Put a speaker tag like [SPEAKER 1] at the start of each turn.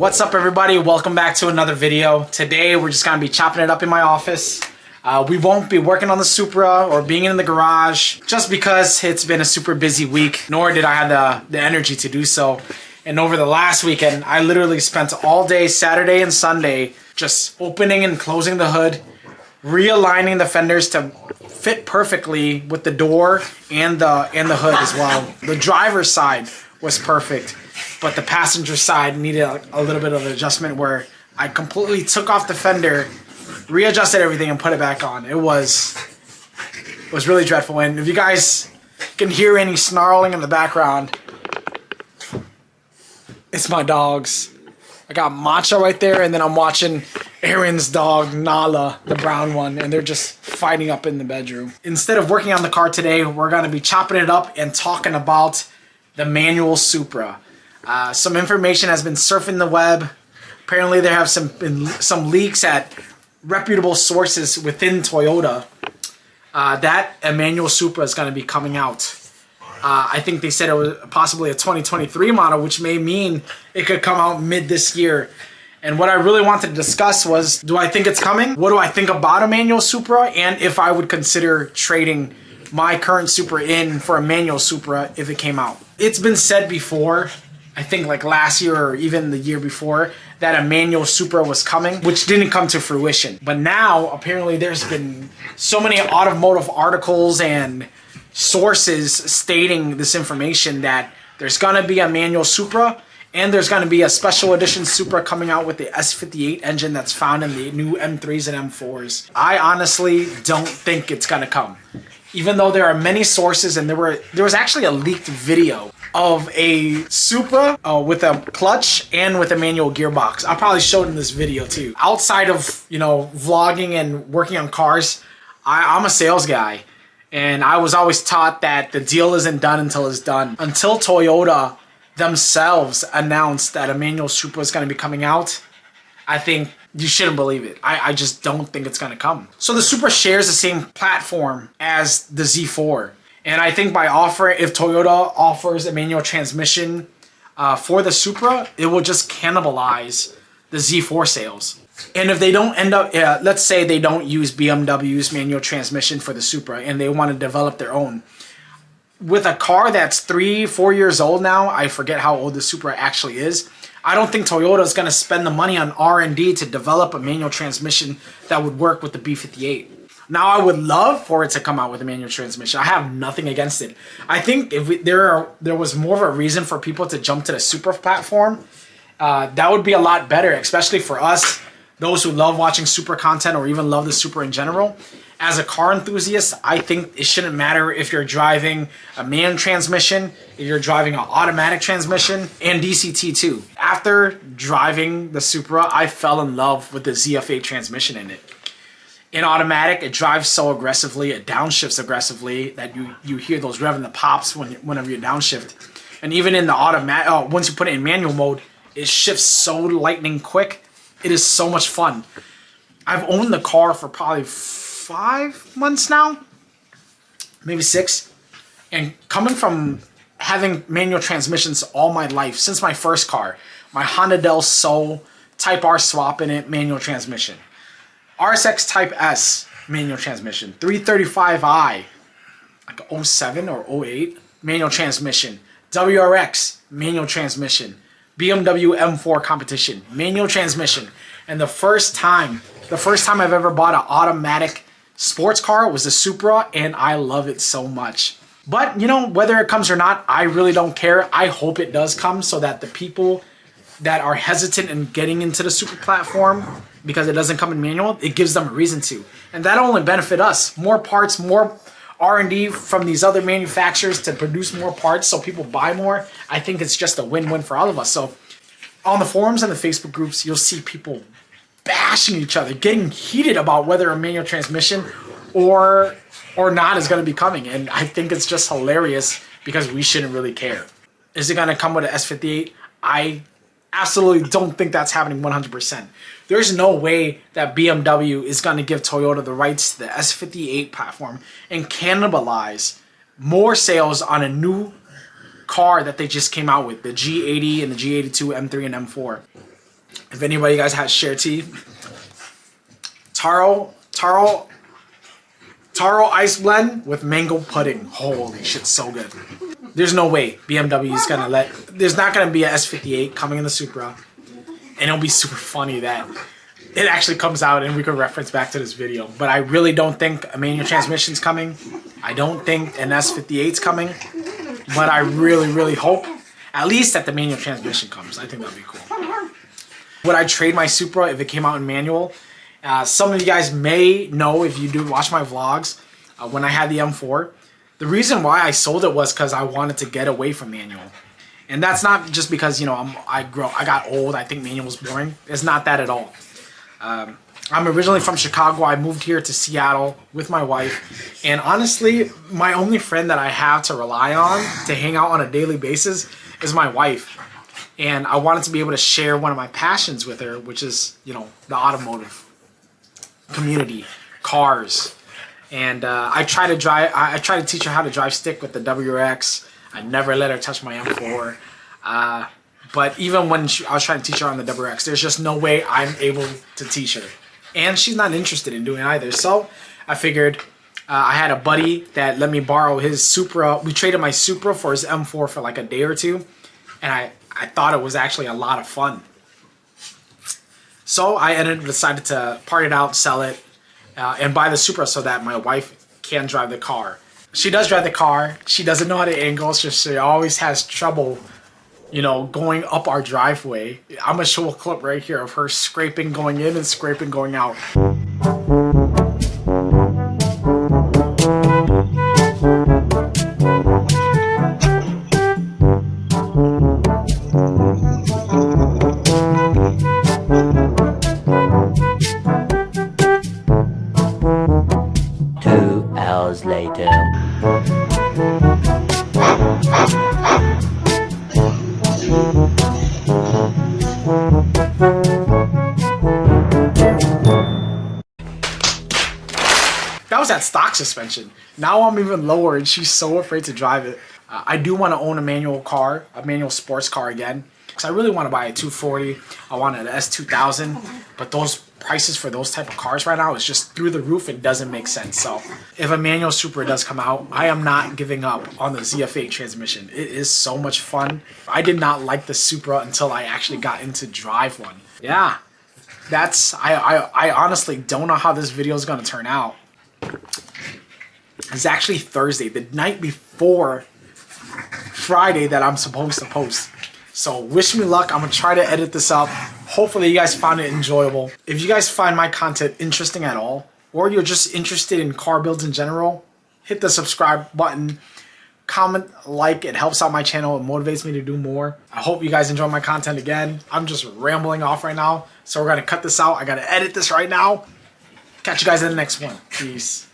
[SPEAKER 1] What's up everybody? Welcome back to another video. Today we're just gonna be chopping it up in my office. We won't be working on the Supra or being in the garage just because it's been a super busy week, nor did I have the energy to do so. And over the last weekend, I literally spent all day Saturday and Sunday just opening and closing the hood, realigning the fenders to fit perfectly with the door and the hood as well. The driver's side was perfect, but the passenger side needed a little bit of adjustment where I completely took off the fender, readjusted everything, and put it back on. It was really dreadful. And if you guys can hear any snarling in the background, it's my dogs. I got Macho right there, and then I'm watching Aaron's dog, Nala, the brown one, and they're just fighting up in the bedroom. Instead of working on the car today, we're going to be chopping it up and talking about the manual Supra. Some information has been surfing the web. Apparently there have some leaks at reputable sources within Toyota that a manual Supra is going to be coming out. I think they said it was possibly a 2023 model, which may mean it could come out mid this year. And what I really wanted to discuss was, do I think it's coming? What do I think about a manual Supra? And if I would consider trading my current Supra in for a manual Supra if it came out. It's been said before, I think like last year or even the year before, that a manual Supra was coming, which didn't come to fruition. But now, apparently there's been so many automotive articles and sources stating this information that there's gonna be a manual Supra and there's gonna be a special edition Supra coming out with the S58 engine that's found in the new M3s and M4s. I honestly don't think it's gonna come. Even though there are many sources, and there was actually a leaked video of a Supra with a clutch and with a manual gearbox. I'll probably show it in this video too. Outside of, you know, vlogging and working on cars, I'm a sales guy. And I was always taught that the deal isn't done until it's done. Until Toyota themselves announced that a manual Supra is going to be coming out, I think you shouldn't believe it. I just don't think it's going to come. So the Supra shares the same platform as the Z4. And I think by if Toyota offers a manual transmission for the Supra, it will just cannibalize the Z4 sales. And if they don't end up, let's say they don't use BMW's manual transmission for the Supra and they want to develop their own. With a car that's 3-4 years old now, I forget how old the Supra actually is, I don't think Toyota is going to spend the money on R&D to develop a manual transmission that would work with the B58. Now, I would love for it to come out with a manual transmission. I have nothing against it. I think if there was more of a reason for people to jump to the Supra platform, that would be a lot better, especially for us, those who love watching Supra content or even love the Supra in general. As a car enthusiast, I think it shouldn't matter if you're driving a manual transmission, if you're driving an automatic transmission, and DCT too. After driving the Supra, I fell in love with the ZF8 transmission in it. In automatic, it drives so aggressively, it downshifts aggressively that you hear those revving the pops whenever you downshift. And even in the automatic, once you put it in manual mode, it shifts so lightning quick. It is so much fun. I've owned the car for probably 5 months now, maybe 6. And coming from having manual transmissions all my life, since my first car, my Honda Del Sol Type R swap in it, manual transmission. RSX Type S, manual transmission. 335i, like 07 or 08, manual transmission. WRX, manual transmission. BMW M4 competition, manual transmission. And the first time I've ever bought an automatic sports car was the Supra, and I love it so much. But, you know, whether it comes or not, I really don't care. I hope it does come so that the people that are hesitant in getting into the Supra platform because it doesn't come in manual, it gives them a reason to. And that'll only benefit us. More parts, more R&D from these other manufacturers to produce more parts so people buy more. I think it's just a win-win for all of us. So on the forums and the Facebook groups, you'll see people bashing each other, getting heated about whether a manual transmission or not is going to be coming. And I think it's just hilarious because we shouldn't really care. Is it going to come with an S58? I absolutely don't think that's happening 100%. There's no way that BMW is going to give Toyota the rights to the S58 platform and cannibalize more sales on a new car that they just came out with, the G80 and the G82 M3 and M4. If anybody guys has share tea, taro ice blend with mango pudding. Holy shit, so good. There's no way BMW is gonna let. There's not gonna be a S58 coming in the Supra, and it'll be super funny that it actually comes out and we can reference back to this video. But I really don't think a manual transmission's coming. I don't think an S58's coming. But I really hope at least that the manual transmission comes. I think that'd be cool. Would I trade my Supra if it came out in manual? Some of you guys may know if you do watch my vlogs when I had the M4. The reason why I sold it was because I wanted to get away from manual. And that's not just because, you know, I got old, I think manual was boring. It's not that at all. I'm originally from Chicago. I moved here to Seattle with my wife. And honestly, my only friend that I have to rely on to hang out on a daily basis is my wife. And I wanted to be able to share one of my passions with her, which is, you know, the automotive community, cars. And I try to teach her how to drive stick with the WRX. I never let her touch my M4. But even when I was trying to teach her on the WRX, there's just no way I'm able to teach her. And she's not interested in doing it either. So I figured I had a buddy that let me borrow his Supra. We traded my Supra for his M4 for like a day or two. And I thought it was actually a lot of fun. So I decided to part it out, sell it, and buy the Supra so that my wife can drive the car. She does drive the car. She doesn't know how to angle, so she always has trouble, you know, going up our driveway. I'm gonna show a clip right here of her scraping going in and scraping going out.
[SPEAKER 2] Later.
[SPEAKER 1] That was at stock suspension. Now I'm even lower and she's so afraid to drive it. I do want to own a manual car, a manual sports car again. Because I really want to buy a 240. I want an S2000. But those prices for those type of cars right now is just through the roof. It doesn't make sense. So if a manual Supra does come out, I am not giving up on the ZF8 transmission. It is so much fun. I did not like the Supra until I actually got into drive one. Yeah, that's, I honestly don't know how this video is going to turn out. It's actually Thursday, the night before Friday that I'm supposed to post. So wish me luck. I'm going to try to edit this up. Hopefully you guys found it enjoyable. If you guys find my content interesting at all, or you're just interested in car builds in general, hit the subscribe button, comment, like. It helps out my channel. It motivates me to do more. I hope you guys enjoy my content again. I'm just rambling off right now. So we're going to cut this out. I got to edit this right now. Catch you guys in the next one. Peace.